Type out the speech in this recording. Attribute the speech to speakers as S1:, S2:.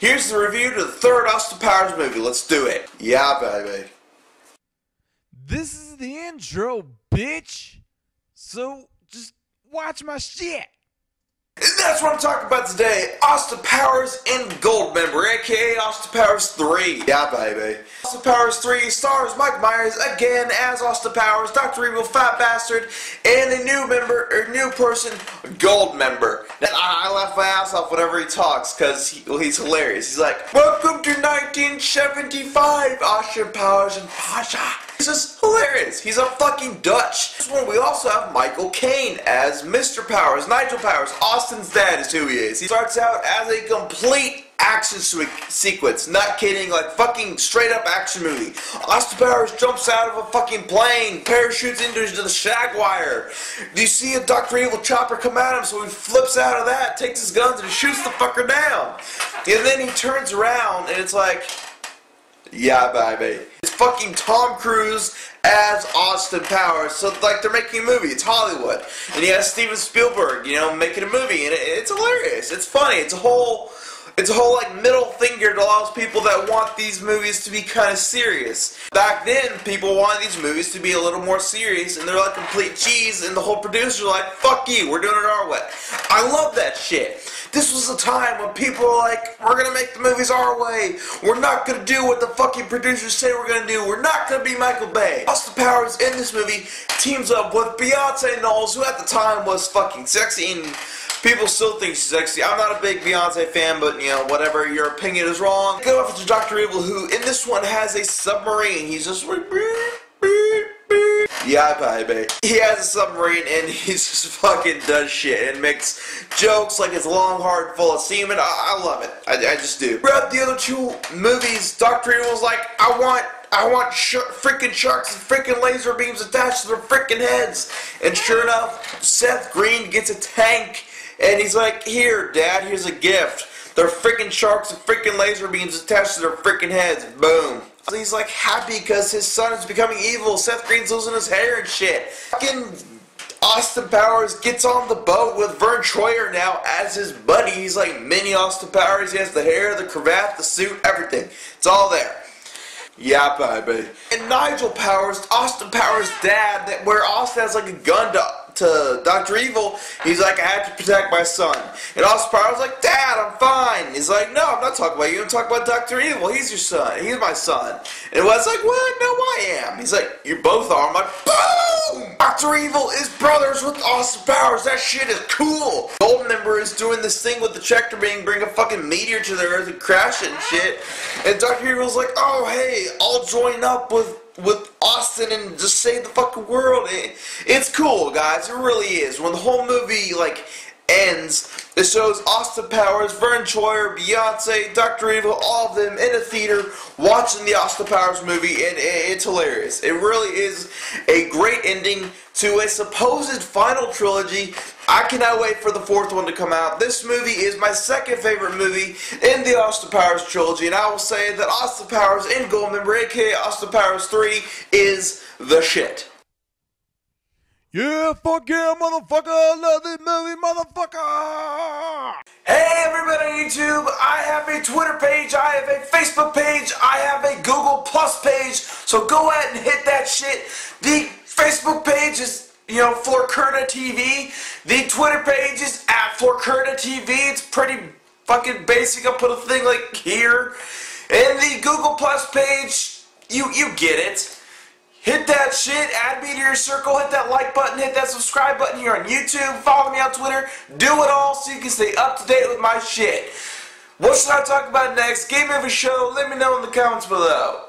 S1: Here's the review to the third Austin Powers movie. Let's do it. Yeah, baby.
S2: This is the intro, bitch. So just watch my shit.
S1: And that's what I'm talking about today. Austin Powers and Goldmember, aka Austin Powers 3. Yeah, baby. Austin Powers 3 stars Mike Myers again as Austin Powers, Dr. Evil, Fat Bastard, and a new person, Goldmember. Now, I laugh my ass off whenever he talks, because he's hilarious. He's like, "Welcome to 1975, Austin Powers and Pasha." He's just hilarious. He's a fucking Dutch. This one we also have Michael Caine as Mr. Powers, Nigel Powers. Austin's dad is who he is. He starts out as a complete action sequence. Not kidding, like fucking straight up action movie. Austin Powers jumps out of a fucking plane, parachutes into the shag wire. Do you see a Dr. Evil chopper come at him? So he flips out of that, takes his guns, and shoots the fucker down. And then he turns around and it's like, yeah, baby. It's fucking Tom Cruise as Austin Powers. So, like, they're making a movie. It's Hollywood. And you have Steven Spielberg, making a movie. And it's hilarious. It's funny. It's a whole, like, middle finger to all those people that want these movies to be kind of serious. Back then, people wanted these movies to be a little more serious. And they're like complete cheese. And the whole producers are like, fuck you. We're doing it our way. I love that shit. This was a time when people were like, we're going to make the movies our way. We're not going to do what the fucking producers say we're going to do. We're not going to be Michael Bay. Austin Powers in this movie teams up with Beyonce Knowles, who at the time was fucking sexy, and people still think she's sexy. I'm not a big Beyonce fan, but, whatever, your opinion is wrong. Go off to Dr. Evil, who in this one has a submarine. He's just like, yeah, baby. He has a submarine and he just fucking does shit and makes jokes like it's long, hard, full of semen. I love it. I just do. Throughout the other two movies, Dr. Evil's like, I want freaking sharks and freaking laser beams attached to their freaking heads. And sure enough, Seth Green gets a tank and he's like, here, Dad, here's a gift. They're freaking sharks and freaking laser beams attached to their freaking heads. Boom. So he's like happy because his son is becoming evil. Seth Green's losing his hair and shit. Fucking Austin Powers gets on the boat with Vern Troyer now as his buddy. He's like mini Austin Powers. He has the hair, the cravat, the suit, everything. It's all there. Yeah, baby. And Nigel Powers, Austin Powers' dad, where Austin has like a gun to Dr. Evil, he's like, I have to protect my son. And Austin Powers like, Dad, I'm fine. He's like, no, I'm not talking about you. I'm talking about Dr. Evil. He's your son. He's my son. And it was like, what? No, I am. He's like, you both are. I'm like, boom! Dr. Evil is brothers with Austin Powers. That shit is cool. Goldmember is doing this thing with the Tractor Beam, bring a fucking meteor to the earth and crash it and shit. And Dr. Evil's like, oh, hey, I'll join up with Austin and just save the fucking world. It's cool, guys. It really is. When the whole movie, ends, it shows Austin Powers, Vern Troyer, Beyonce, Dr. Evil, all of them in a theater watching the Austin Powers movie, and it's hilarious. It really is a great ending to a supposed final trilogy. I cannot wait for the fourth one to come out. This movie is my second favorite movie in the Austin Powers trilogy, and I will say that Austin Powers and Goldmember, aka Austin Powers 3, is the shit.
S2: Yeah, fuck yeah, motherfucker. I love this movie, motherfucker.
S1: Hey, everybody on YouTube. I have a Twitter page. I have a Facebook page. I have a Google Plus page. So go ahead and hit that shit. The Facebook page is, Florkurta TV. The Twitter page is at Florkurta TV. It's pretty fucking basic. I'll put a thing like here. And the Google Plus page, you get it. Hit that shit, add me to your circle, hit that like button, hit that subscribe button here on YouTube, follow me on Twitter, do it all so you can stay up to date with my shit. What should I talk about next? Game of a show? Let me know in the comments below.